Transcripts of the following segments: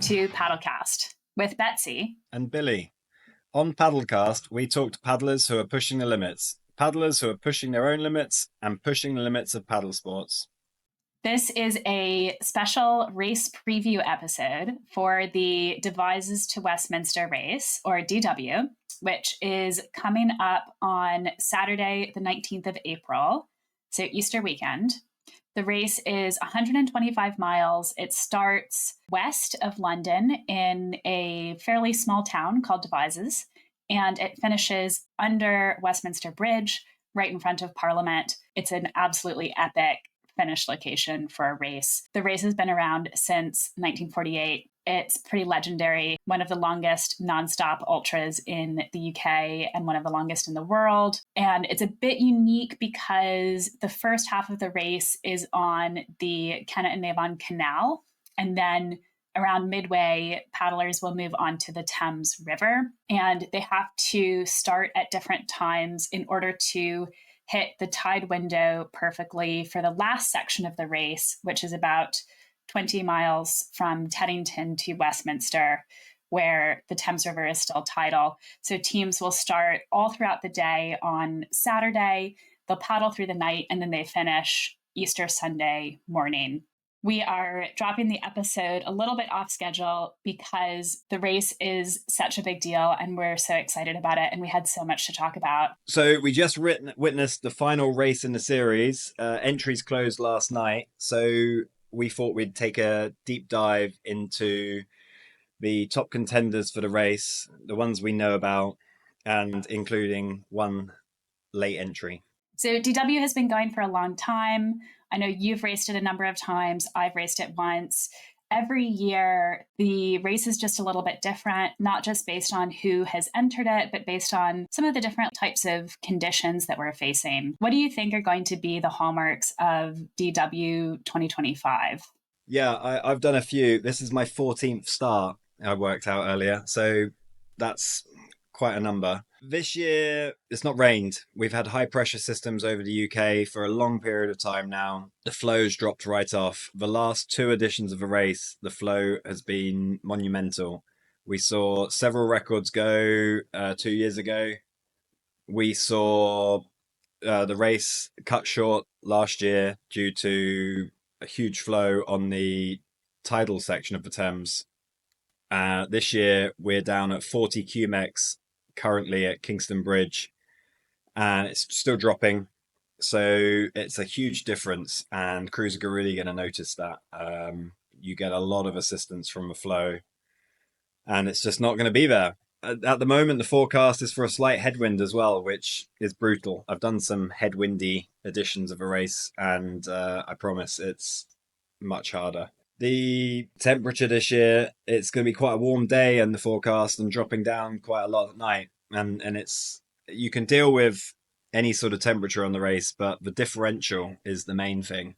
to Paddlecast with Betsy and Billy. On Paddlecast, we talk to paddlers who are pushing the limits, paddlers who are pushing their own limits and pushing the limits of paddle sports. This is a special race preview episode for the Devizes to Westminster race, or DW, which is coming up on Saturday, the 19th of April, so Easter weekend. The race is 125 miles. It starts west of London in a fairly small town called Devizes, and it finishes under Westminster Bridge, right in front of Parliament. It's an absolutely epic finish location for a race. The race has been around since 1948. It's pretty legendary, one of the longest nonstop ultras in the UK and one of the longest in the world. And it's a bit unique because the first half of the race is on the Kennet and Avon Canal. And then around midway, paddlers will move on to the Thames River. And they have to start at different times in order to hit the tide window perfectly for the last section of the race, which is about 20 miles from Teddington to Westminster, where the Thames River is still tidal. So teams will start all throughout the day on Saturday. They'll paddle through the night, and then they finish Easter Sunday morning. We are dropping the episode a little bit off schedule because the race is such a big deal and we're so excited about it, and we had so much to talk about. So we just witnessed the final race in the series. Entries closed last night, so we thought we'd take a deep dive into the top contenders for the race, the ones we know about, and including one late entry. So DW has been going for a long time. I know you've raced it a number of times. I've raced it once. Every year, the race is just a little bit different, not just based on who has entered it, but based on some of the different types of conditions that we're facing. What do you think are going to be the hallmarks of DW 2025? Yeah, I've done a few. This is my 14th start, I worked out earlier. So that's quite a number. This year, it's not rained. We've had high pressure systems over the UK for a long period of time now. The flow's dropped right off. The last two editions of the race, the flow has been monumental. We saw several records go 2 years ago. We saw the race cut short last year due to a huge flow on the tidal section of the Thames. This year, we're down at 40 cumex currently at Kingston Bridge, and it's still dropping, so it's a huge difference, and crews are really going to notice that. You get a lot of assistance from the flow, and it's just not going to be there. At the moment, the forecast is for a slight headwind as well, which is brutal. I've done some headwindy editions of a race, and I promise it's much harder. The temperature this year, it's going to be quite a warm day in the forecast and dropping down quite a lot at night. And it's, you can deal with any sort of temperature on the race, but the differential is the main thing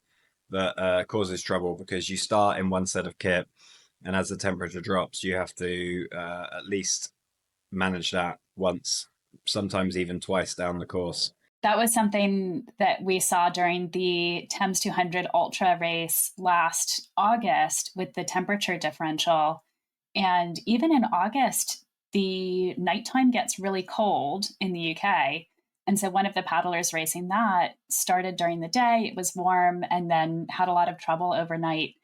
that causes trouble, because you start in one set of kit, and as the temperature drops, you have to at least manage that once, sometimes even twice down the course. That was something that we saw during the Thames 200 Ultra race last August with the temperature differential. And even in August, the nighttime gets really cold in the UK. And so one of the paddlers racing that started during the day. It was warm and then had a lot of trouble overnight.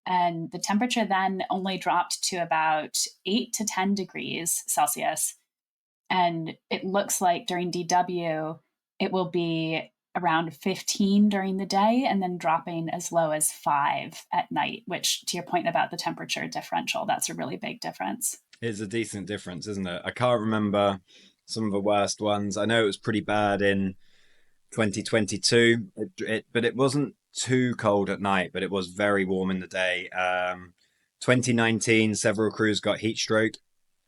And the temperature then only dropped to about 8 to 10 degrees Celsius. And it looks like during DW, it will be around 15 during the day and then dropping as low as 5 at night, which, to your point about the temperature differential, that's a really big difference. It's a decent difference, isn't it? I can't remember some of the worst ones. I know it was pretty bad in 2022, but it wasn't too cold at night, but it was very warm in the day. 2019, several crews got heat stroke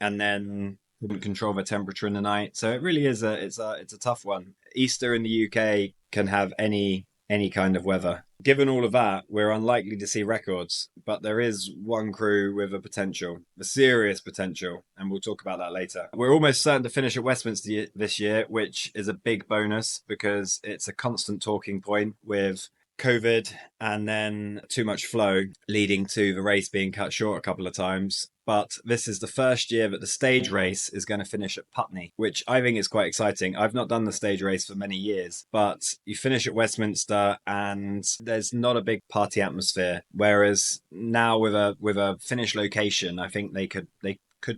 and then couldn't control the temperature in the night. So it really is it's a tough one. Easter in the UK can have any kind of weather. Given all of that, we're unlikely to see records, but there is one crew with a serious potential, and we'll talk about that later. We're almost certain to finish at Westminster this year, which is a big bonus because it's a constant talking point with COVID and then too much flow, leading to the race being cut short a couple of times. But this is the first year that the stage race is going to finish at Putney, which I think is quite exciting. I've not done the stage race for many years, but you finish at Westminster and there's not a big party atmosphere. Whereas now with a finished location, I think they could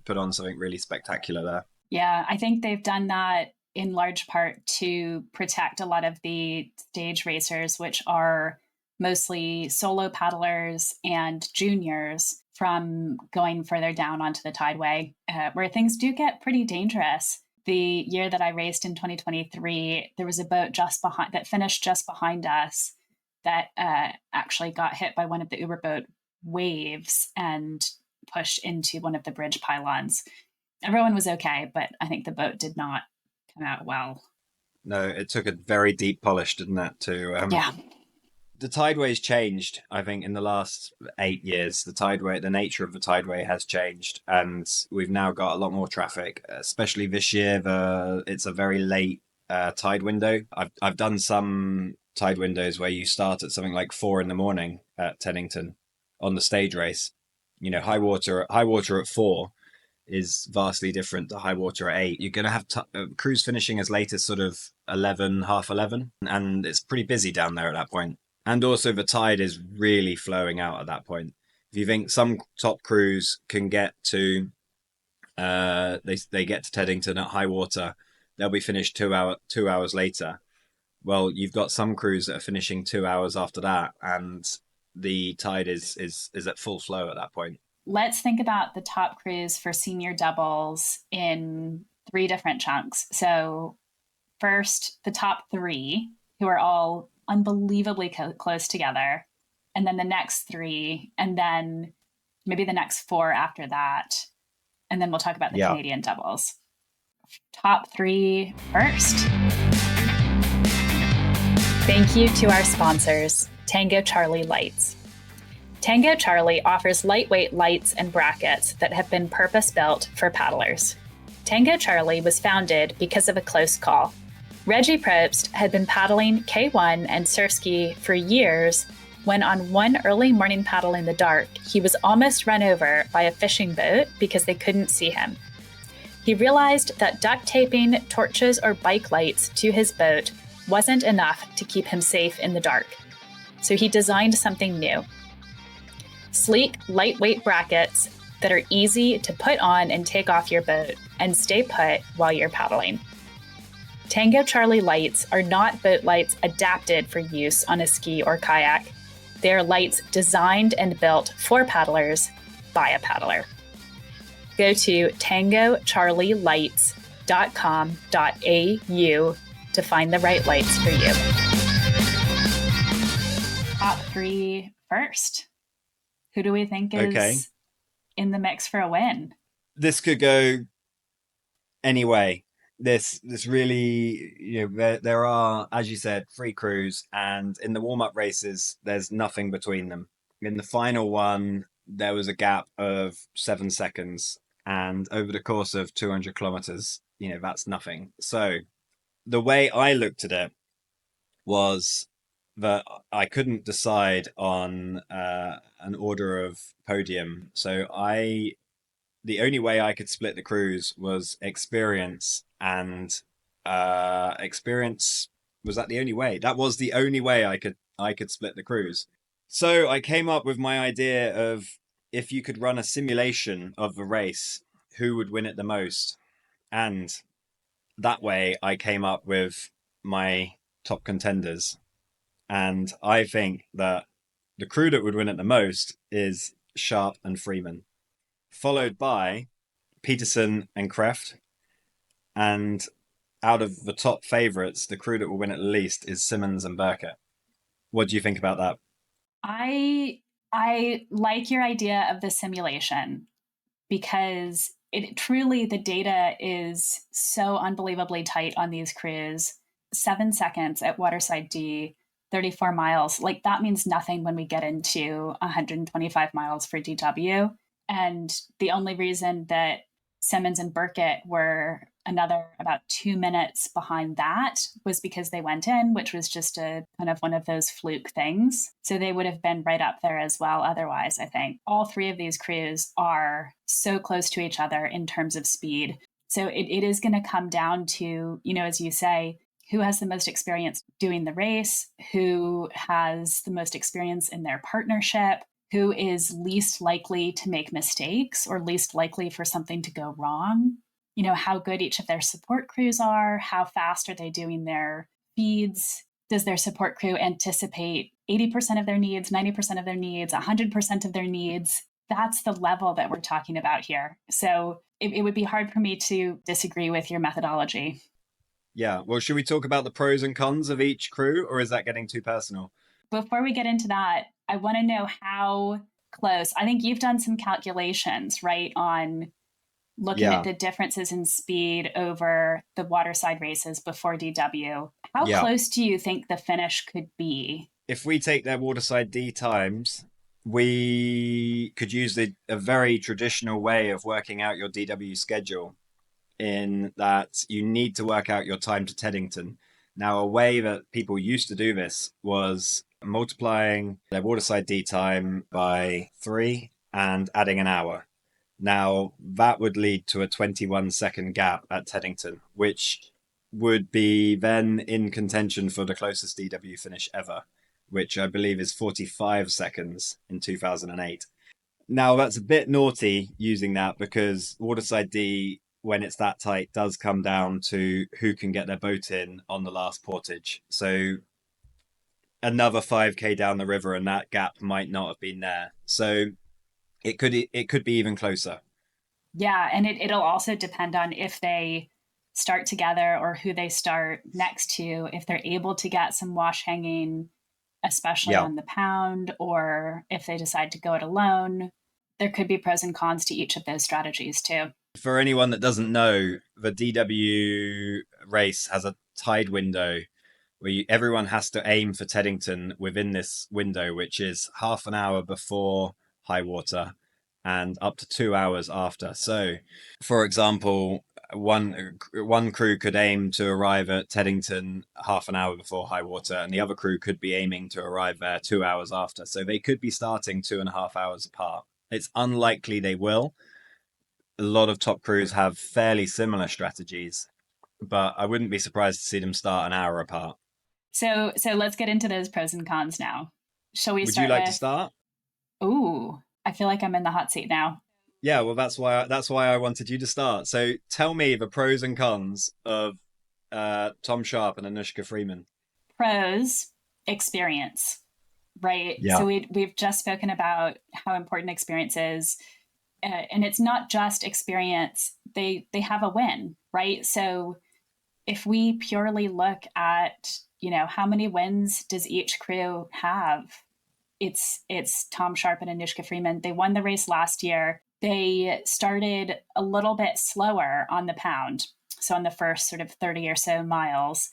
put on something really spectacular there. Yeah, I think they've done that in large part to protect a lot of the stage racers, which are mostly solo paddlers and juniors, from going further down onto the tideway, where things do get pretty dangerous. The year that I raced in 2023, there was a boat that finished just behind us that actually got hit by one of the Uber boat waves and pushed into one of the bridge pylons. Everyone was okay, but I think the boat did not come out well. No, it took a very deep polish, didn't it? Yeah. The tideway's changed, I think, in the last 8 years. The nature of the tideway has changed, and we've now got a lot more traffic, especially this year. It's a very late tide window. I've done some tide windows where you start at something like 4 a.m. at Teddington on the stage race. You know, high water at 4 is vastly different to high water at 8. You're going to have crews finishing as late as sort of 11, half 11, and it's pretty busy down there at that point. And also the tide is really flowing out at that point. If you think some top crews can get to, they get to Teddington at high water, they'll be finished 2 hours later. Well, you've got some crews that are finishing 2 hours after that, and the tide is at full flow at that point. Let's think about the top crews for senior doubles in 3 different chunks. So first, the top 3, who are all unbelievably close together, and then the next 3, and then maybe the next 4 after that, and then we'll talk about the Canadian doubles. Top 3 first. Thank you to our sponsors, Tango Charlie Lights. Tango Charlie offers lightweight lights and brackets that have been purpose-built for paddlers. Tango Charlie was founded because of a close call. Reggie Probst had been paddling K1 and surf ski for years when on one early morning paddle in the dark, he was almost run over by a fishing boat because they couldn't see him. He realized that duct taping torches or bike lights to his boat wasn't enough to keep him safe in the dark. So he designed something new. Sleek, lightweight brackets that are easy to put on and take off your boat and stay put while you're paddling. Tango Charlie lights are not boat lights adapted for use on a ski or kayak. They are lights designed and built for paddlers by a paddler. Go to tangocharlielights.com.au to find the right lights for you. Top 3 first. Who do we think is in the mix for a win? This could go any way. This really, there are, as you said, 3 crews, and in the warm-up races, there's nothing between them. In the final one, there was a gap of 7 seconds, and over the course of 200 kilometers, that's nothing. So the way I looked at it was that I couldn't decide on an order of podium. So the only way I could split the crews was experience, and experience, was that the only way? That was the only way I could split the crews. So I came up with my idea of, if you could run a simulation of the race, who would win it the most? And that way I came up with my top contenders. And I think that the crew that would win it the most is Sharp and Freeman, followed by Peterson and Kreft. And out of the top favourites, the crew that will win it the least is Simmons and Burkett. What do you think about that? I like your idea of the simulation, because the data is so unbelievably tight on these crews. 7 seconds at Waterside D, 34 miles. Like, that means nothing when we get into 125 miles for DW. And the only reason that Simmons and Burkett were another about 2 minutes behind that was because they went in, which was just a kind of one of those fluke things. So they would have been right up there as well. Otherwise, I think all three of these crews are so close to each other in terms of speed. So it is going to come down to, as you say, who has the most experience doing the race, who has the most experience in their partnership, who is least likely to make mistakes or least likely for something to go wrong, how good each of their support crews are, how fast are they doing their feeds, does their support crew anticipate 80% of their needs, 90% of their needs, 100% of their needs. That's the level that we're talking about here. So it would be hard for me to disagree with your methodology. Yeah. Well, should we talk about the pros and cons of each crew, or is that getting too personal? Before we get into that, I want to know how close. I think you've done some calculations, right, on looking at the differences in speed over the waterside races before DW. How close do you think the finish could be? If we take their Waterside D times, we could use a very traditional way of working out your DW schedule, in that you need to work out your time to Teddington. Now, a way that people used to do this was multiplying their Waterside D time by 3 and adding an hour. Now, that would lead to a 21-second gap at Teddington, which would be then in contention for the closest DW finish ever, which I believe is 45 seconds in 2008. Now, that's a bit naughty using that, because Waterside D, when it's that tight, does come down to who can get their boat in on the last portage. So another 5K down the river and that gap might not have been there. So it could be even closer. Yeah, and it'll also depend on if they start together or who they start next to, if they're able to get some wash hanging, especially on the pound, or if they decide to go it alone. There could be pros and cons to each of those strategies too. For anyone that doesn't know, the DW race has a tide window where everyone has to aim for Teddington within this window, which is half an hour before high water and up to 2 hours after. So, for example, one crew could aim to arrive at Teddington half an hour before high water, and the other crew could be aiming to arrive there 2 hours after. So they could be starting 2.5 hours apart. It's unlikely they will. A lot of top crews have fairly similar strategies, but I wouldn't be surprised to see them start an hour apart. So let's get into those pros and cons now. Shall we Would start you like to start? Ooh, I feel like I'm in the hot seat now. Yeah, well, that's why I wanted you to start. So tell me the pros and cons of Tom Sharp and Anushka Freeman. Pros, experience, right? Yeah. So we've just spoken about how important experience is. And it's not just experience. They have a win, right? So if we purely look at, how many wins does each crew have? It's Tom Sharp and Anushka Freeman. They won the race last year. They started a little bit slower on the pound, so on the first sort of 30 or so miles.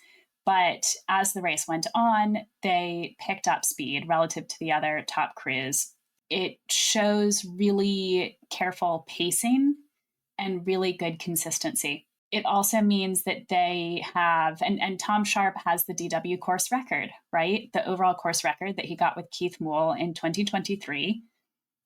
But as the race went on, they picked up speed relative to the other top crews. It shows really careful pacing and really good consistency. It also means that they have, and Tom Sharp has the DW course record, right? The overall course record that he got with Keith Moole in 2023.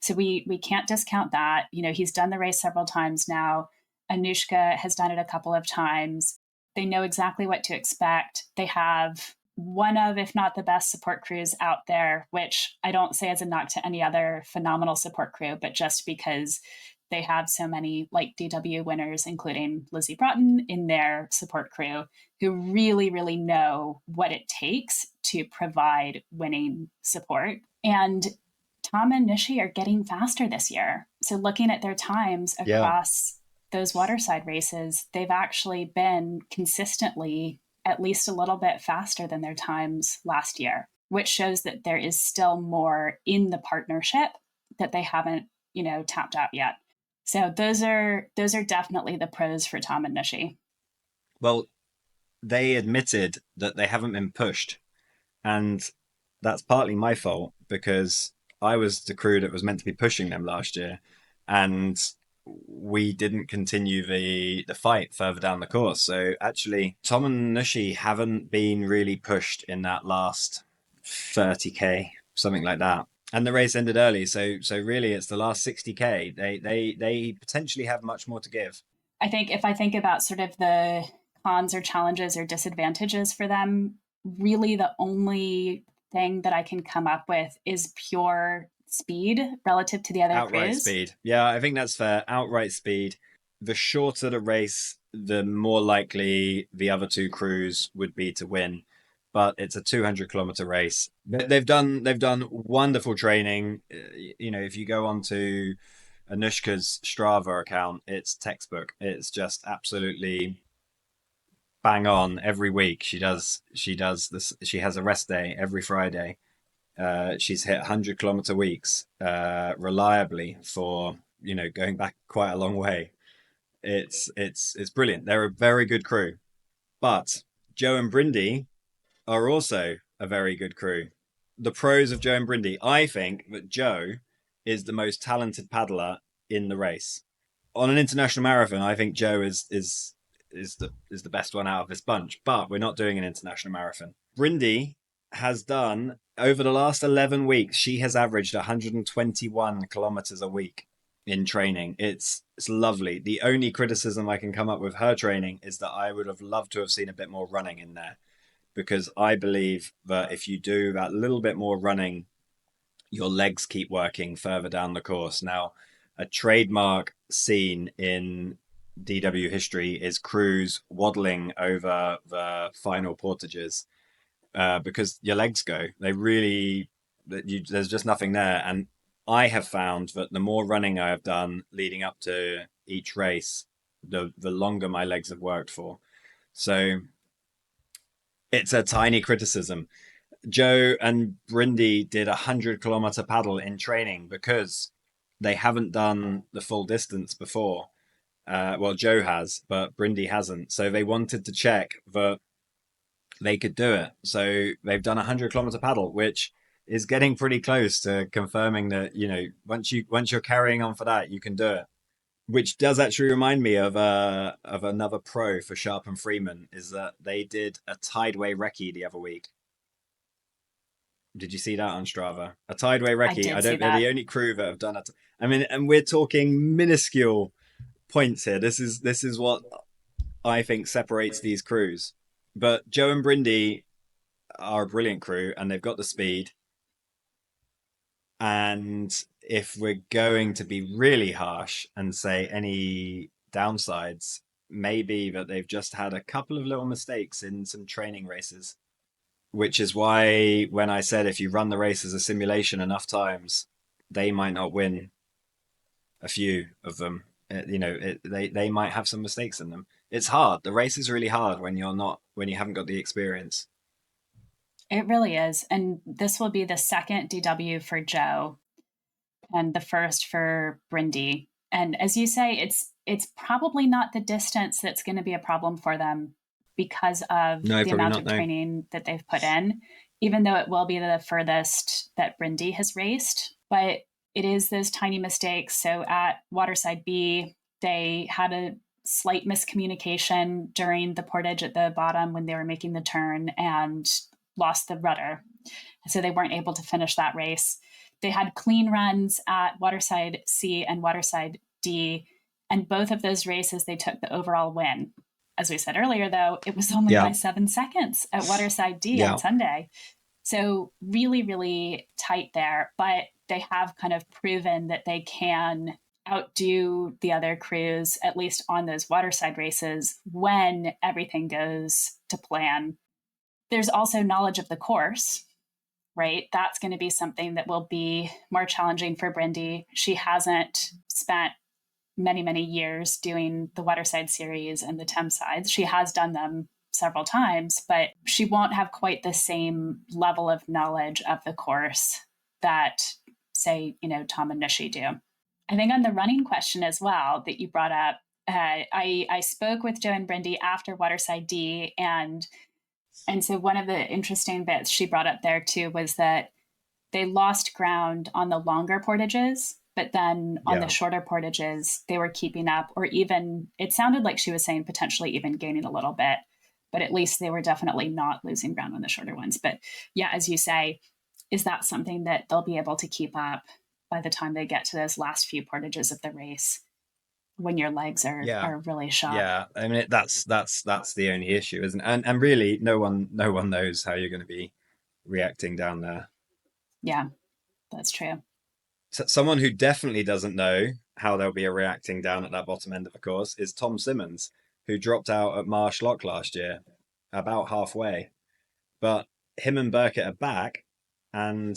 So we can't discount that. He's done the race several times now. Anushka has done it a couple of times. They know exactly what to expect. They have one of, if not the best support crews out there, which I don't say as a knock to any other phenomenal support crew, but just because they have so many like DW winners, including Lizzie Broughton in their support crew, who really, really know what it takes to provide winning support. And Tom and Nishi are getting faster this year. So looking at their times across those waterside races, they've actually been consistently at least a little bit faster than their times last year, which shows that there is still more in the partnership that they haven't, tapped out yet. So those are definitely the pros for Tom and Nishi. Well, they admitted that they haven't been pushed, and that's partly my fault because I was the crew that was meant to be pushing them last year, and we didn't continue the fight further down the course. So actually, Tom and Nushi haven't been really pushed in that last 30k, something like that. And the race ended early, so really it's the last 60k. They potentially have much more to give. I think if I think about sort of the cons or challenges or disadvantages for them, really the only thing that I can come up with is pure speed relative to the other Outright crews. speed. Yeah, I think that's fair. Outright speed. The shorter the race, the more likely the other two crews would be to win. But it's a 200-kilometer race. They've done wonderful training. You know, if you go onto Anushka's Strava account, it's textbook. It's just absolutely bang on every week. She does this. She has a rest day every Friday. She's hit 100-kilometer weeks reliably for, you know, going back quite a long way. It's brilliant. They're a very good crew, but Joe and Brindy are also a very good crew. The pros of Joe and Brindy, I think that Joe is the most talented paddler in the race. On an international marathon, I think Joe is the best one out of this bunch, but we're not doing an international marathon. Brindy has done, over the last 11 weeks, she has averaged 121 kilometers a week in training. It's lovely. The only criticism I can come up with her training is that I would have loved to have seen a bit more running in there, because I believe that if you do that little bit more running, your legs keep working further down the course. Now, a trademark scene in DW history is crews waddling over the final portages, because your legs go. They really, there's just nothing there. And I have found that the more running I have done leading up to each race, the longer my legs have worked for. So it's a tiny criticism. Joe and Brindy did 100-kilometer paddle in training because they haven't done the full distance before. Well, Joe has, but Brindy hasn't. So they wanted to check that they could do it. So they've done 100-kilometer paddle, which is getting pretty close to confirming that, you know, once you're carrying on for that, you can do it. Which does actually remind me of another pro for Sharp and Freeman, is that they did a tideway recce the other week. Did you see that on Strava? A tideway recce. I don't. They're the only crew that have done it. I mean, and we're talking minuscule points here. This is what I think separates these crews. But Joe and Brindy are a brilliant crew, and they've got the speed. And if we're going to be really harsh and say any downsides, maybe that they've just had a couple of little mistakes in some training races, which is why when I said if you run the race as a simulation enough times, they might not win a few of them. You know, they might have some mistakes in them. It's hard. The race is really hard when you haven't got the experience. It really is. And this will be the second DW for Joe and the first for Brindy. And as you say, it's probably not the distance that's going to be a problem for them because of the amount of training that they've put in, even though it will be the furthest that Brindy has raced. But it is those tiny mistakes. So at Waterside B, they had a slight miscommunication during the portage at the bottom when they were making the turn and lost the rudder. So they weren't able to finish that race. They had clean runs at Waterside C and Waterside D, and both of those races, they took the overall win. As we said earlier, though, it was only by 7 seconds at Waterside D on Sunday. So really, really tight there. But they have kind of proven that they can outdo the other crews, at least on those Waterside races, when everything goes to plan. There's also knowledge of the course, right? That's going to be something that will be more challenging for Brindy. She hasn't spent many, many years doing the Waterside series and the Thamesides. She has done them several times, but she won't have quite the same level of knowledge of the course that, say, you know, Tom and Nushi do. I think on the running question as well that you brought up, I spoke with Joe and Brindy after Waterside D, and so one of the interesting bits she brought up there too was that they lost ground on the longer portages But then on the Yeah. shorter portages, they were keeping up, or even it sounded like she was saying potentially even gaining a little bit, but at least they were definitely not losing ground on the shorter ones. But yeah, as you say, is that something that they'll be able to keep up by the time they get to those last few portages of the race when your legs Yeah. are really shot? Yeah. I mean, that's the only issue, isn't it? And really, no one knows how you're going to be reacting down there. Yeah, that's true. So someone who definitely doesn't know how they'll be reacting down at that bottom end of the course is Tom Simmons, who dropped out at Marsh Lock last year, about halfway. But him and Burkett are back, and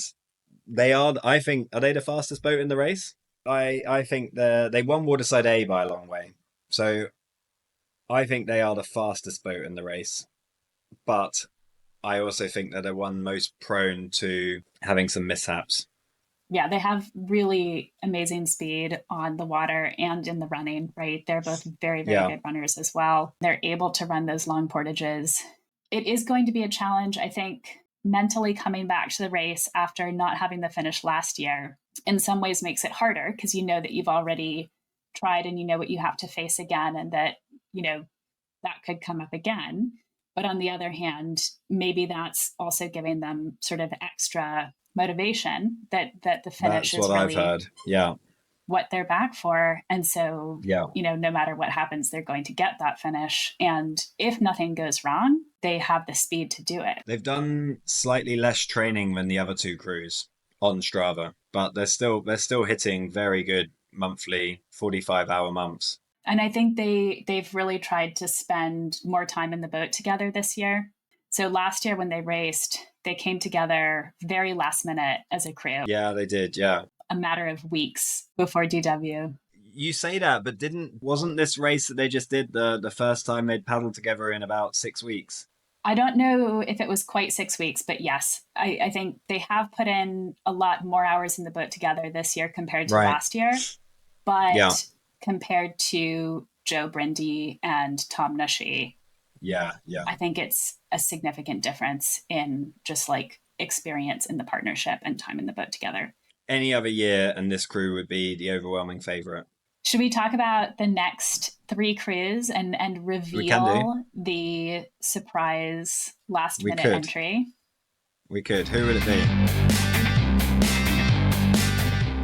they are. I think, are they the fastest boat in the race? I think they won Waterside A by a long way, so I think they are the fastest boat in the race. But I also think that they're one most prone to having some mishaps. Yeah, they have really amazing speed on the water and in the running, right? They're both very, very Yeah, good runners as well. They're able to run those long portages. It is going to be a challenge, I think, mentally coming back to the race after not having the finish last year. In some ways makes it harder because you know that you've already tried and you know what you have to face again and that, you know, that could come up again. But on the other hand, maybe that's also giving them sort of extra motivation that the finish that's is what I've really heard. Yeah, what they're back for. And so, yeah. you know, no matter what happens, they're going to get that finish. And if nothing goes wrong, they have the speed to do it. They've done slightly less training than the other two crews on Strava, but they're still hitting very good monthly 45-hour months. And I think they've really tried to spend more time in the boat together this year. So last year when they raced, they came together very last minute as a crew, Yeah, they did. Yeah. a matter of weeks before DW. You say that, but wasn't this race that they just did the first time they'd paddled together in about 6 weeks? I don't know if it was quite 6 weeks, but yes, I think they have put in a lot more hours in the boat together this year compared to Right. last year. Yeah. But compared to Joe Brindy and Tom Nushi, Yeah. Yeah. I think it's a significant difference in just like experience in the partnership and time in the boat together. Any other year, and this crew would be the overwhelming favorite. Should we talk about the next three crews and We can do. reveal the surprise last We minute could. entry? We could. Who would it be?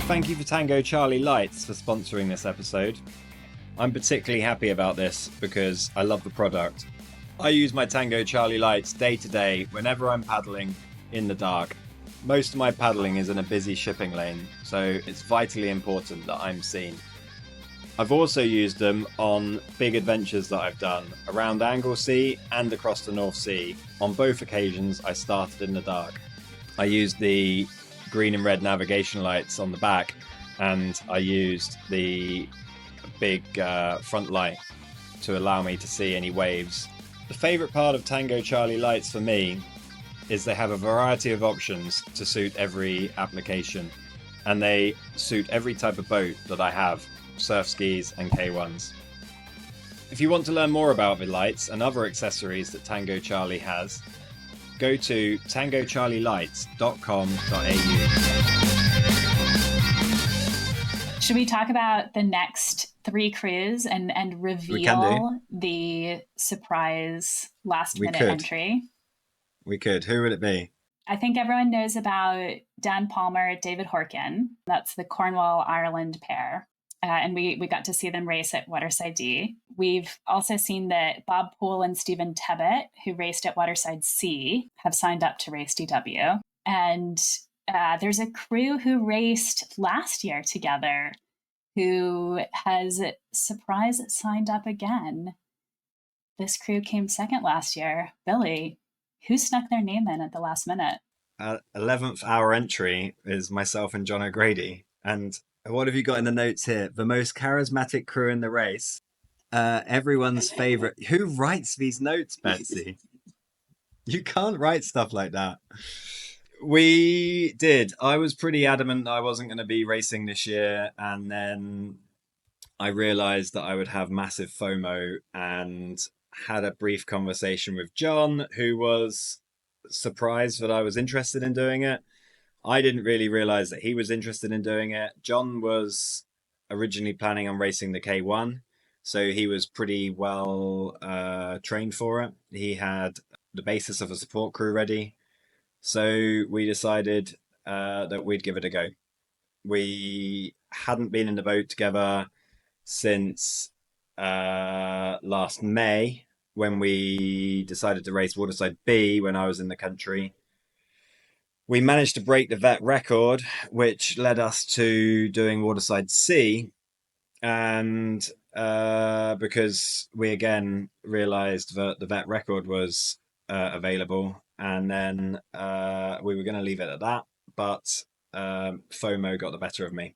Thank you for Tango Charlie Lights for sponsoring this episode. I'm particularly happy about this because I love the product. I use my Tango Charlie Lights day to day whenever I'm paddling in the dark. Most of my paddling is in a busy shipping lane, so it's vitally important that I'm seen. I've also used them on big adventures that I've done around Anglesey and across the North Sea. On both occasions, I started in the dark. I used the green and red navigation lights on the back, and I used the big front light to allow me to see any waves. The favourite part of Tango Charlie Lights for me is they have a variety of options to suit every application, and they suit every type of boat that I have, surf skis and K1s. If you want to learn more about the lights and other accessories that Tango Charlie has, go to tangoCharlieLights.com.au. Should we talk about the next three crews and reveal the surprise last minute entry? We could. Who would it be? I think everyone knows about Dan Palmer, David Horkin. That's the Cornwall, Ireland pair. And we got to see them race at Waterside D. We've also seen that Bob Poole and Stephen Tebbett, who raced at Waterside C, have signed up to race DW. And there's a crew who raced last year together who has signed up again. This crew came second last year. Billy, who snuck their name in at the last minute? 11th hour entry is myself and John O'Grady. And what have you got in the notes here? The most charismatic crew in the race. Everyone's favorite. Who writes these notes, Betsy? You can't write stuff like that. We did. I was pretty adamant I wasn't going to be racing this year. And then I realized that I would have massive FOMO and had a brief conversation with John, who was surprised that I was interested in doing it. I didn't really realize that he was interested in doing it. John was originally planning on racing the K1, so he was pretty well trained for it. He had the basis of a support crew ready. So we decided that we'd give it a go. We hadn't been in the boat together since last May when we decided to race Waterside B when I was in the country. We managed to break the vet record, which led us to doing Waterside C. And because we again realized that the vet record was available, and then we were going to leave it at that. But FOMO got the better of me.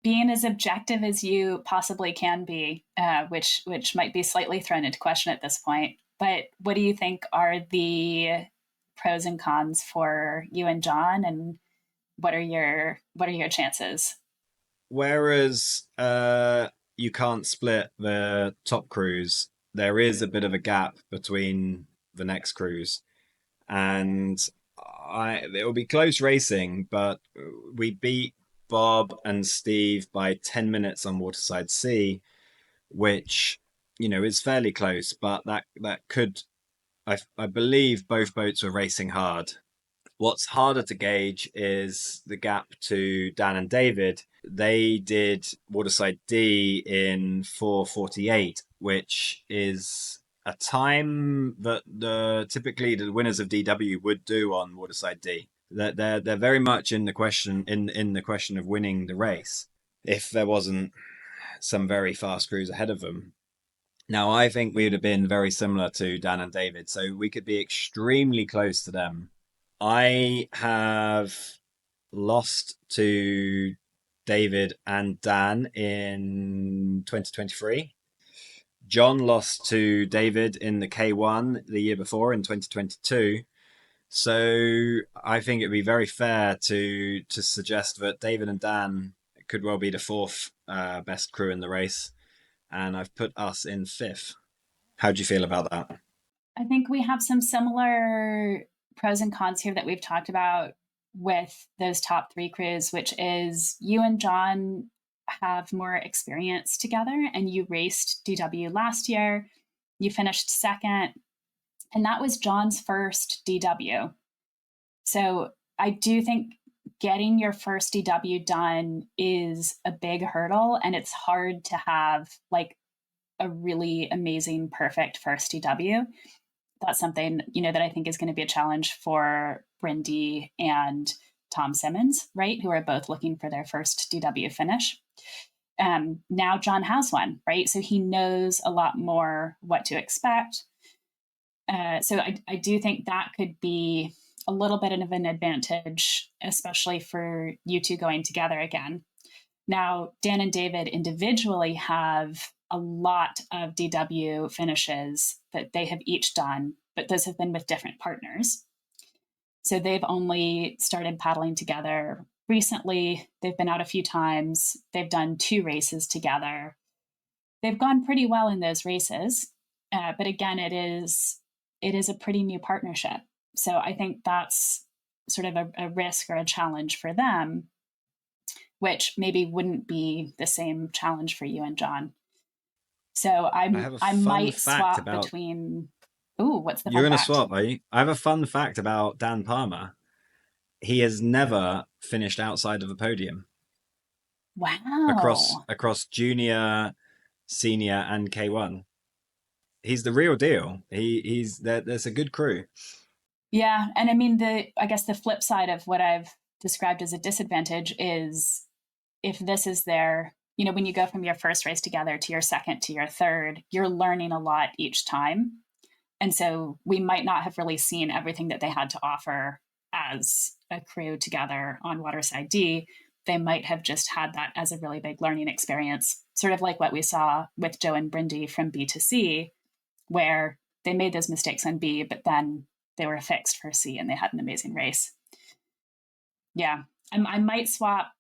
Being as objective as you possibly can be, which might be slightly thrown into question at this point. But what do you think are the pros and cons for you and John, and what are your chances? Whereas you can't split the top crews, there is a bit of a gap between the next crews, and it'll be close racing, but we beat Bob and Steve by 10 minutes on Waterside C, which is fairly close, but that could I believe both boats were racing hard. What's harder to gauge is the gap to Dan and David. They did Waterside D in 4:48, which is a time that typically the winners of DW would do on Waterside D. They're very much in the question of winning the race if there wasn't some very fast crews ahead of them. Now, I think we would have been very similar to Dan and David, so we could be extremely close to them. I have lost to David and Dan in 2023. John lost to David in the K1 the year before in 2022. So I think it'd be very fair to suggest that David and Dan could well be the fourth best crew in the race. And I've put us in fifth. How do you feel about that? I think we have some similar pros and cons here that we've talked about with those top three crews, which is you and John have more experience together, and you raced DW last year. You finished second, and that was John's first DW. So I do think getting your first DW done is a big hurdle, and it's hard to have like a really amazing, perfect first DW. That's something, that I think is going to be a challenge for Brindy and Tom Simmons, right? Who are both looking for their first DW finish. Now John has one, right? So he knows a lot more what to expect. So I do think that could be a little bit of an advantage, especially for you two going together again. Now, Dan and David individually have a lot of DW finishes that they have each done, but those have been with different partners. So they've only started paddling together recently. They've been out a few times. They've done 2 races together. They've gone pretty well in those races. But again, it is a pretty new partnership. So I think that's sort of a risk or a challenge for them, which maybe wouldn't be the same challenge for you and John. So I might swap between. Ooh, what's the fun fact? You're going to swap, are you? I have a fun fact about Dan Palmer. He has never finished outside of a podium. Wow. Across junior, senior, and K1. He's the real deal. He's there's a good crew. Yeah, and I mean I guess the flip side of what I've described as a disadvantage is if this is their, when you go from your first race together to your second to your third, you're learning a lot each time. And so we might not have really seen everything that they had to offer as a crew together on Waterside D. They might have just had that as a really big learning experience, sort of like what we saw with Joe and Brindy from B to C, where they made those mistakes on B, but then they were fixed for C and they had an amazing race. Yeah, I might swap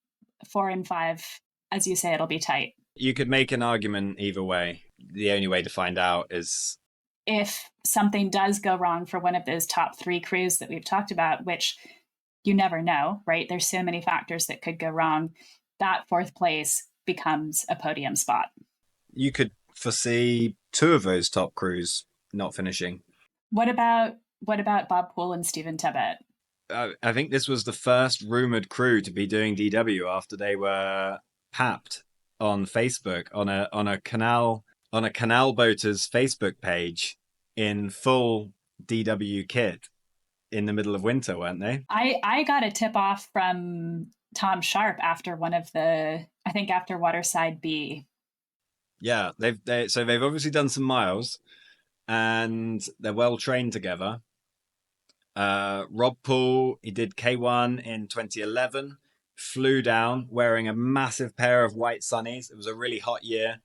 4 and 5. As you say, it'll be tight. You could make an argument either way. The only way to find out is if something does go wrong for one of those top 3 crews that we've talked about, which you never know, right? There's so many factors that could go wrong. That fourth place becomes a podium spot. You could foresee two of those top crews not finishing. What about Bob Poole and Stephen Tibbett? I think this was the first rumored crew to be doing DW after they were papped on Facebook on a canal boaters Facebook page in full DW kit in the middle of winter, weren't they? I got a tip off from Tom Sharp after after Waterside B. Yeah, they've obviously done some miles and they're well trained together. Rob Poole, he did K1 in 2011, flew down wearing a massive pair of white sunnies. It was a really hot year.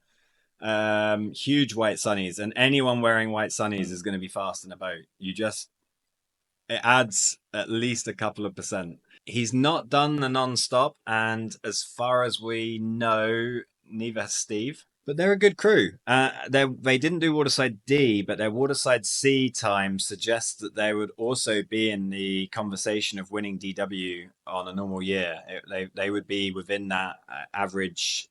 Huge white sunnies, and anyone wearing white sunnies is going to be fast in a boat. It adds at least a couple of percent. He's not done the non-stop, and as far as we know, neither has Steve. But they're a good crew. They didn't do Waterside D, but their Waterside C time suggests that they would also be in the conversation of winning DW on a normal year. They would be within that average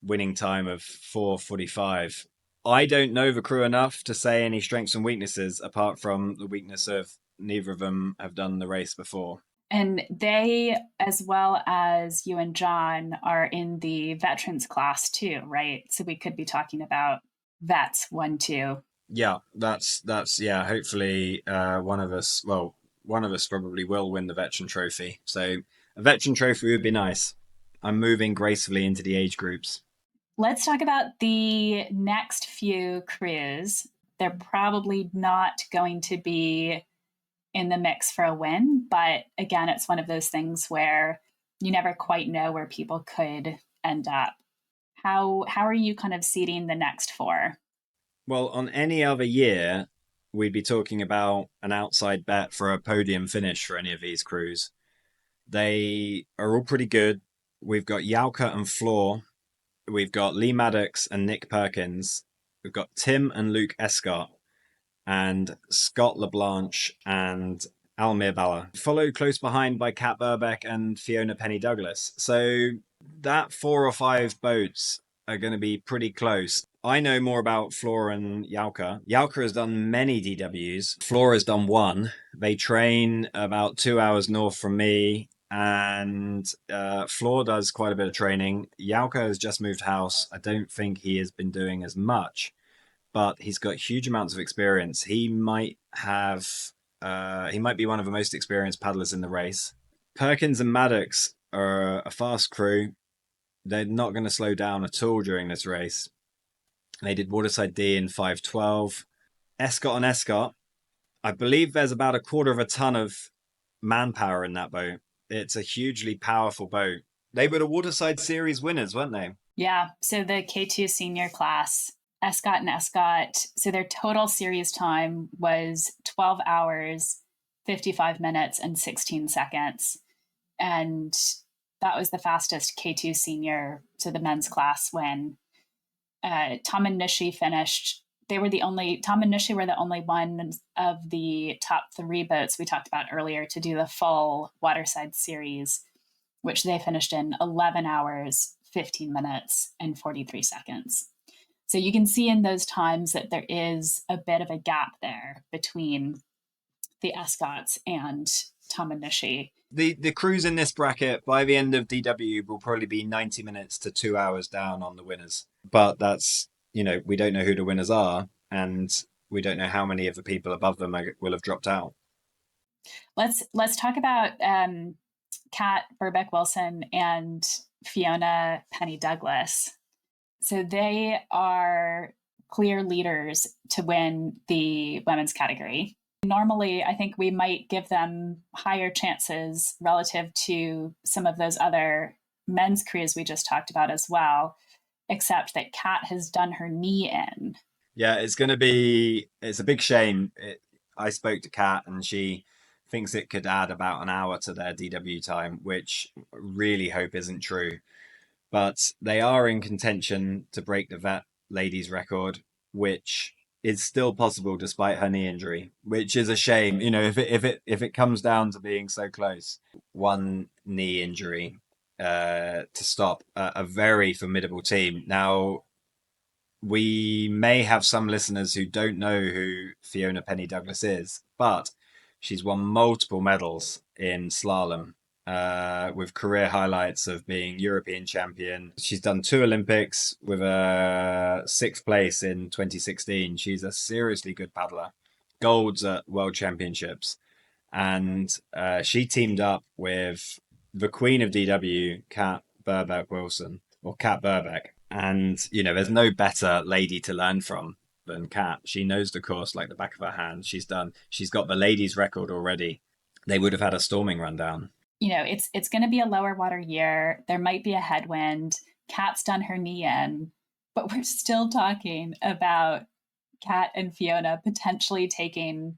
winning time of 4:45. I don't know the crew enough to say any strengths and weaknesses, apart from the weakness of neither of them have done the race before. And they, as well as you and John, are in the veterans class too, right? So we could be talking about vets 1, 2. Yeah, that's yeah. Hopefully, one of us probably will win the veteran trophy. So a veteran trophy would be nice. I'm moving gracefully into the age groups. Let's talk about the next few crews. They're probably not going to be in the mix for a win, but again, it's one of those things where you never quite know where people could end up. How are you kind of seeding the next four? Well, on any other year, we'd be talking about an outside bet for a podium finish for any of these crews. They are all pretty good. We've got Yauka and Floor. We've got Lee Maddox and Nick Perkins. We've got Tim and Luke Escott, and Scott LeBlanche and Almir Balla, followed close behind by Kat Burbeck and Fiona Penny Douglas. So that 4 or 5 boats are going to be pretty close. I know more about Floor and Yauka. Yauka has done many DWs. Floor has done one. They train about 2 hours north from me, and Floor does quite a bit of training. Yauka has just moved house. I don't think he has been doing as much, but he's got huge amounts of experience. He might be one of the most experienced paddlers in the race. Perkins and Maddox are a fast crew. They're not going to slow down at all during this race. They did Waterside D in 5:12. Escott and Escott, I believe there's about a quarter of a ton of manpower in that boat. It's a hugely powerful boat. They were the Waterside Series winners, weren't they? Yeah. So the K2 senior class, Escott and Escott, so their total series time was 12 hours, 55 minutes, and 16 seconds. And that was the fastest K2 senior, so the men's class, when Tom and Nishi finished. Tom and Nishi were the only one of the top 3 boats we talked about earlier to do the full Waterside series, which they finished in 11 hours, 15 minutes, and 43 seconds. So you can see in those times that there is a bit of a gap there between the Escotts and Tom and Nishi. The crews in this bracket by the end of DW will probably be 90 minutes to 2 hours down on the winners. But that's, we don't know who the winners are, and we don't know how many of the people above them will have dropped out. Let's talk about Kat Burbeck Wilson and Fiona Penny Douglas. So they are clear leaders to win the women's category. Normally, I think we might give them higher chances relative to some of those other men's crews we just talked about as well, except that Kat has done her knee in. Yeah, it's a big shame. I spoke to Kat and she thinks it could add about an hour to their DW time, which I really hope isn't true. But they are in contention to break the vet ladies record, which is still possible despite her knee injury, which is a shame. You know, if it comes down to being so close, one knee injury to stop a very formidable team. Now, we may have some listeners who don't know who Fiona Penny Douglas is, but she's won multiple medals in slalom, with career highlights of being European champion. She's done 2 Olympics with a 6th place in 2016. She's a seriously good paddler. Golds at World Championships. And she teamed up with the Queen of DW, Kat Burbeck Wilson, or Kat Burbeck. And, you know, there's no better lady to learn from than Kat. She knows the course like the back of her hand. She's got the ladies' record already. They would have had a storming rundown. You know, it's going to be a lower water year. There might be a headwind. Kat's done her knee in, but we're still talking about Kat and Fiona potentially taking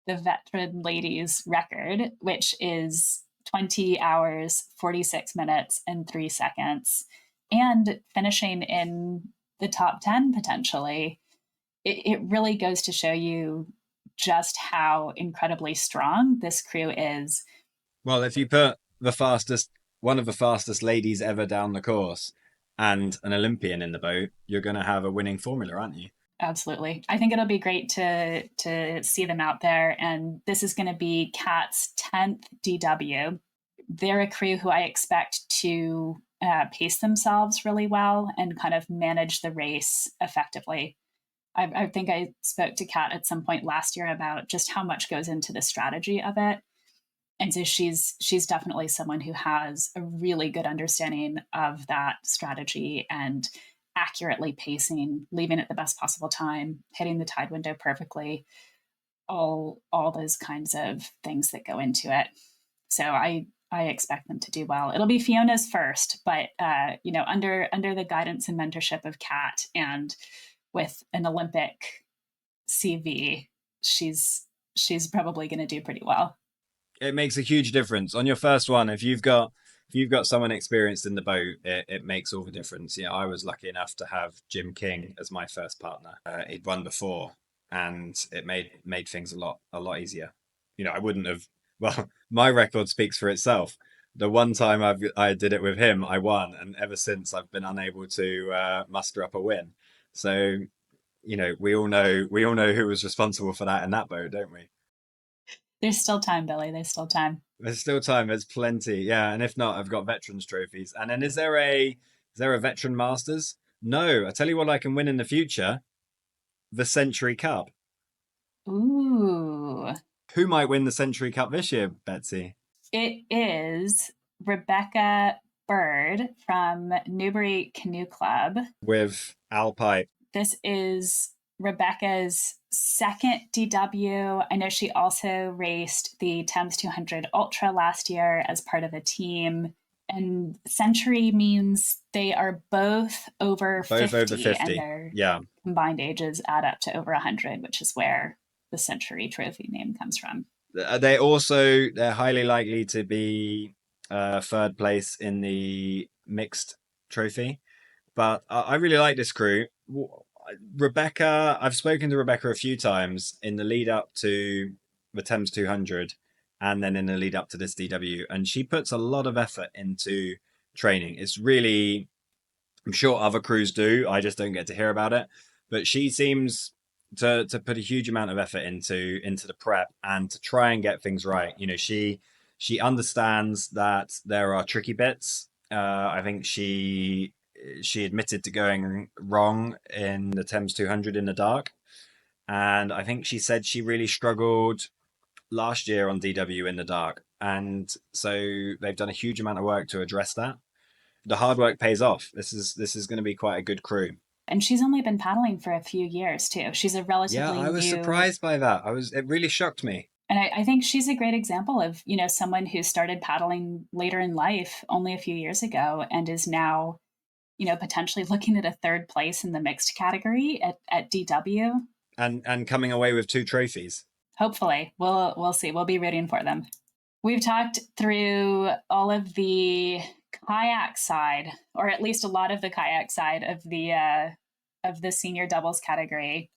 the veteran ladies record, which is 20 hours, 46 minutes, and 3 seconds, and finishing in the top 10 potentially. It really goes to show you just how incredibly strong this crew is. Well, if you put one of the fastest ladies ever down the course and an Olympian in the boat, you're going to have a winning formula, aren't you? Absolutely. I think it'll be great to see them out there. And this is going to be Kat's 10th DW. They're a crew who I expect to pace themselves really well and kind of manage the race effectively. I think I spoke to Kat at some point last year about just how much goes into the strategy of it. And so she's definitely someone who has a really good understanding of that strategy and accurately pacing, leaving at the best possible time, hitting the tide window perfectly, all those kinds of things that go into it. So I expect them to do well. It'll be Fiona's first, but you know, under the guidance and mentorship of Kat and with an Olympic CV, she's probably going to do pretty well. It makes a huge difference on your first one. If you've got someone experienced in the boat, it makes all the difference. Yeah, I was lucky enough to have Jim King as my first partner. He'd won before, and it made things a lot easier. You know, I wouldn't have. Well, my record speaks for itself. The one time I did it with him, I won, and ever since I've been unable to muster up a win. So, you know, we all know who was responsible for that in that boat, don't we? There's still time, Billy. There's still time. There's still time. There's plenty. Yeah, and if not, I've got veterans trophies. And then is there a veteran masters? No. I tell you what, I can win in the future: the Century Cup. Ooh. Who might win the Century Cup this year, Betsy? It is Rebecca Bird from Newbury Canoe Club With Al Pipe. This is Rebecca's second DW. I know she also raced the Thames 200 Ultra last year as part of a team. And Century means they are both over 50, and their combined ages add up to over 100, which is where the Century Trophy name comes from. They're highly likely to be third place in the mixed trophy. But I really like this crew. Rebecca, I've spoken to Rebecca a few times in the lead up to the Thames 200 and then in the lead up to this DW. And she puts a lot of effort into training. It's really, I'm sure other crews do. I just don't get to hear about it. But she seems to put a huge amount of effort into the prep and to try and get things right. You know, she understands that there are tricky bits. I think she admitted to going wrong in the Thames 200 in the dark. And I think she said she really struggled last year on DW in the dark. And so they've done a huge amount of work to address that. The hard work pays off. This is going to be quite a good crew. And she's only been paddling for a few years too. She's a relatively I was surprised by that. It really shocked me. And I think she's a great example of, you know, someone who started paddling later in life, only a few years ago, and is now, you know, potentially looking at a third place in the mixed category at DW. And coming away with 2 trophies. Hopefully. We'll see. We'll be rooting for them. We've talked through all of the kayak side, or at least a lot of the kayak side of the senior doubles category.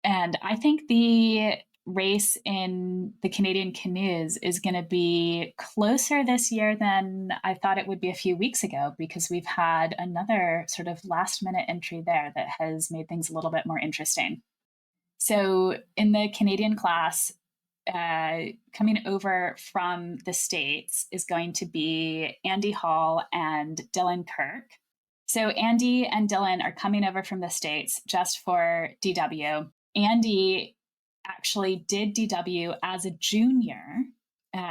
And I think the race in the Canadian canoes is going to be closer this year than I thought it would be a few weeks ago, because we've had another sort of last minute entry there that has made things a little bit more interesting. So in the Canadian class, coming over from the States is going to be Andy Hall and Dylan Kirk. So Andy and Dylan are coming over from the States just for DW. Andy actually did DW as a junior.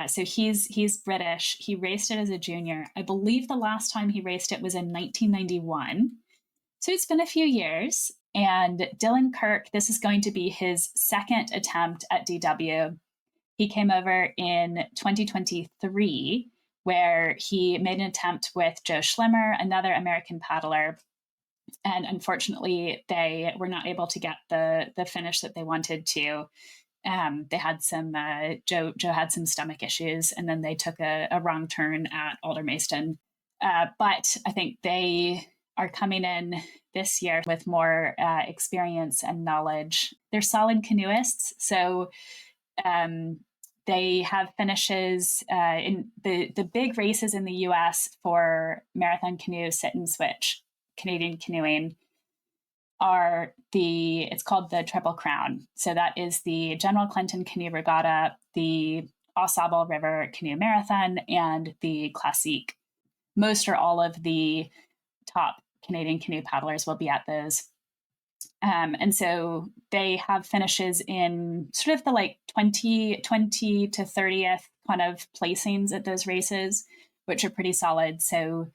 So he's British. He raced it as a junior. I believe the last time he raced it was in 1991. So it's been a few years. And Dylan Kirk, this is going to be his second attempt at DW. He came over in 2023, where he made an attempt with Joe Schlimmer, another American paddler. And unfortunately, they were not able to get the finish that they wanted to. They had some, Joe had some stomach issues, and then they took a wrong turn at Aldermaston. But I think they are coming in this year with more experience and knowledge. They're solid canoeists. So they have finishes in the big races in the US for marathon canoe, sit and switch, Canadian canoeing it's called the Triple Crown. So that is the General Clinton Canoe Regatta, the Au Sable River Canoe Marathon, and the Classique. Most or all of the top Canadian canoe paddlers will be at those. And so they have finishes in sort of the like 20 to 30th kind of placings at those races, which are pretty solid. So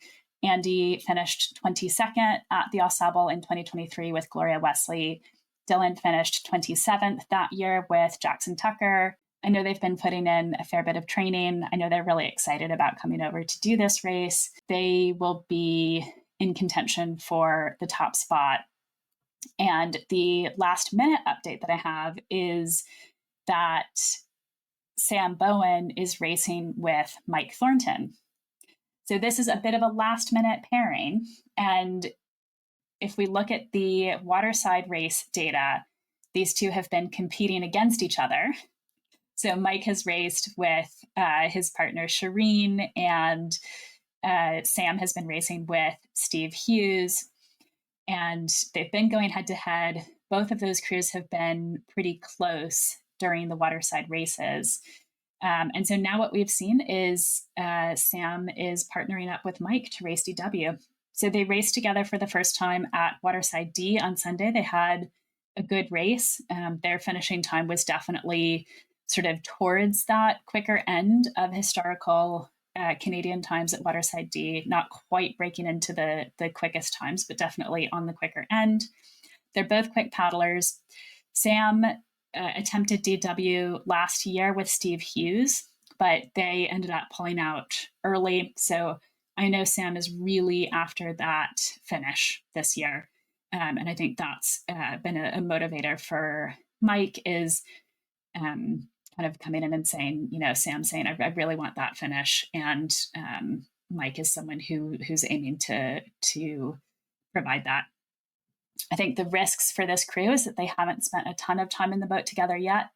Andy finished 22nd at the Au Sable in 2023 with Gloria Wesley. Dylan finished 27th that year with Jackson Tucker. I know they've been putting in a fair bit of training. I know they're really excited about coming over to do this race. They will be in contention for the top spot. And the last minute update that I have is that Sam Bowen is racing with Mike Thornton. So this is a bit of a last minute pairing. And if we look at the Waterside race data, these two have been competing against each other. So Mike has raced with his partner Shireen, and Sam has been racing with Steve Hughes. And they've been going head to head. Both of those crews have been pretty close during the Waterside races. And so now what we've seen is Sam is partnering up with Mike to race DW. So they raced together for the first time at Waterside D on Sunday. They had a good race. Their finishing time was definitely sort of towards that quicker end of historical Canadian times at Waterside D, not quite breaking into the quickest times, but definitely on the quicker end. They're both quick paddlers. Sam attempted DW last year with Steve Hughes, but they ended up pulling out early. So I know Sam is really after that finish this year. And I think that's been a motivator for Mike, is kind of coming in and saying, Sam saying, I really want that finish. And Mike is someone who's aiming to provide that. I think the risks for this crew is that they haven't spent a ton of time in the boat together yet.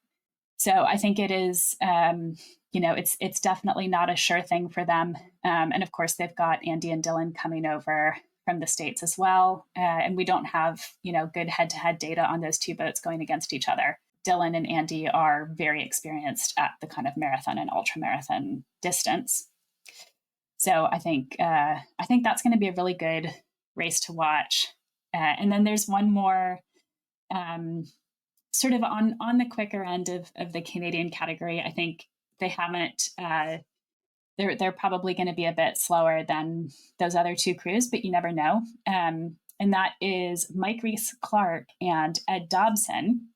So I think it is, it's definitely not a sure thing for them. And of course, they've got Andy and Dylan coming over from the States as well. And we don't have, good head-to-head data on those two boats going against each other. Dylan and Andy are very experienced at the kind of marathon and ultramarathon distance. So I think that's going to be a really good race to watch. And then there's one more sort of on the quicker end of the Canadian category. I think they haven't, they're probably going to be a bit slower than those other two crews, but you never know. And that is Mike Reese-Clark and Ed Dobson.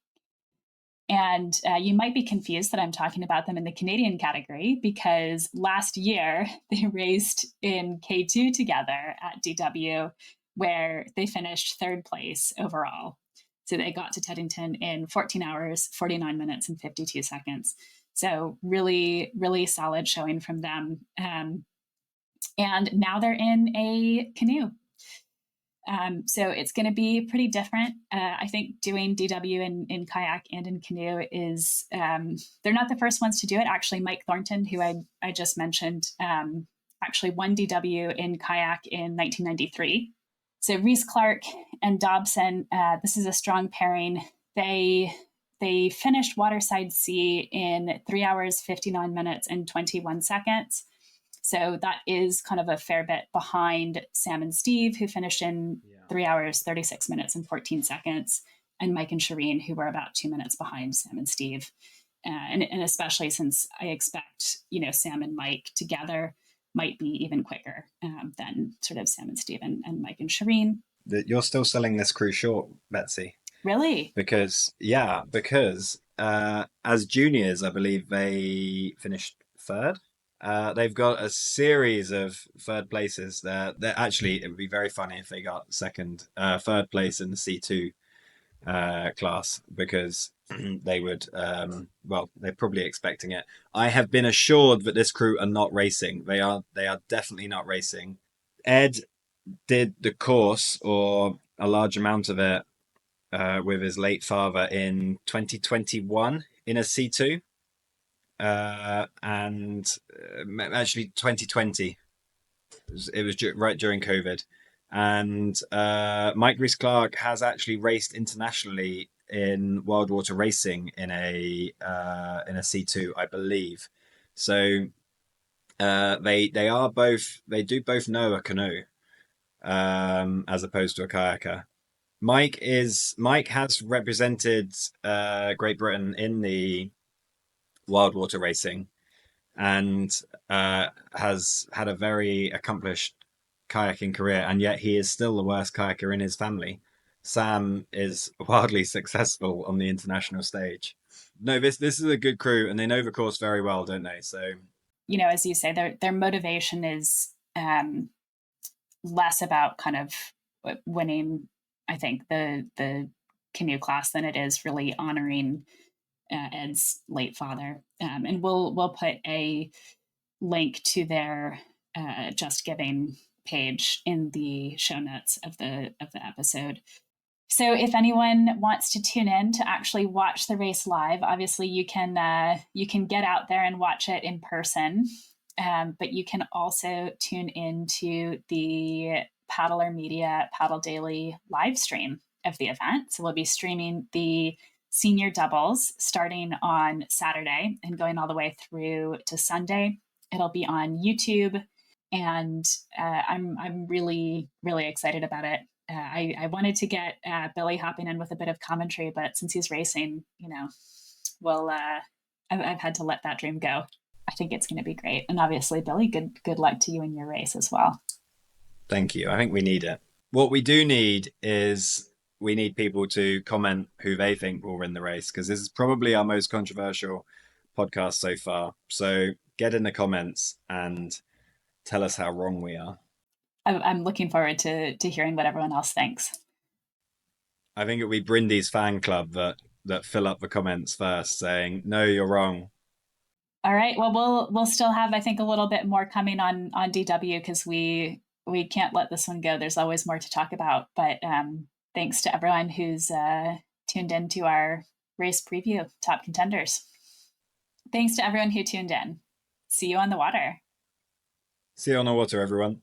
And you might be confused that I'm talking about them in the Canadian category, because last year they raced in K2 together at DW, where they finished third place overall. So they got to Teddington in 14 hours, 49 minutes, and 52 seconds. So really, really solid showing from them. And now they're in a canoe. So it's going to be pretty different. I think doing DW in kayak and in canoe is, they're not the first ones to do it. Actually, Mike Thornton, who I just mentioned, actually won DW in kayak in 1993. So Reese Clark and Dobson, this is a strong pairing. They finished Waterside C in 3 hours, 59 minutes, and 21 seconds. So that is kind of a fair bit behind Sam and Steve, who finished in 3 hours, 36 minutes, and 14 seconds, and Mike and Shireen, who were about 2 minutes behind Sam and Steve. And especially since I expect, Sam and Mike together might be even quicker than sort of Sam and Steve and Mike and Shireen. You're still selling this crew short, Betsy. Really? Because as juniors, I believe they finished third. They've got a series of third places. They're actually, it would be very funny if they got third place in the C2 class, because they would, they're probably expecting it. I have been assured that this crew are not racing. They are definitely not racing. Ed did the course, or a large amount of it, with his late father in 2021 in a C2. And actually 2020. It was right during COVID. And Mike Reese Clark has actually raced internationally in Wild Water Racing in a C2, I believe. So they do both know a canoe, as opposed to a kayaker. Mike has represented Great Britain in the Wild Water Racing, and has had a very accomplished kayaking career, and yet he is still the worst kayaker in his family. Sam is wildly successful on the international stage. No, this is a good crew, and they know the course very well, don't they? So, as you say, their motivation is less about kind of winning, I think, the canoe class than it is really honoring Ed's late father. And we'll put a link to their Just Giving page in the show notes of the episode. So if anyone wants to tune in to actually watch the race live, obviously you can get out there and watch it in person, but you can also tune into the Paddler Media Paddle Daily live stream of the event. So we'll be streaming the senior doubles starting on Saturday and going all the way through to Sunday. It'll be on YouTube, and I'm really, really excited about it. I wanted to get Billy hopping in with a bit of commentary, but since he's racing, I've had to let that dream go. I think it's going to be great, and obviously, Billy, good luck to you in your race as well. Thank you. I think we need it. What we do need is we need people to comment who they think will win the race, because this is probably our most controversial podcast so far. So get in the comments and tell us how wrong we are. I'm looking forward to hearing what everyone else thinks. I think it'll be Brindy's fan club that fill up the comments first, saying, "No, you're wrong." All right. Well, we'll still have, I think, a little bit more coming on DW, because we can't let this one go. There's always more to talk about. But thanks to everyone who's tuned in to our race preview, Top Contenders. Thanks to everyone who tuned in. See you on the water. See you on the water, everyone.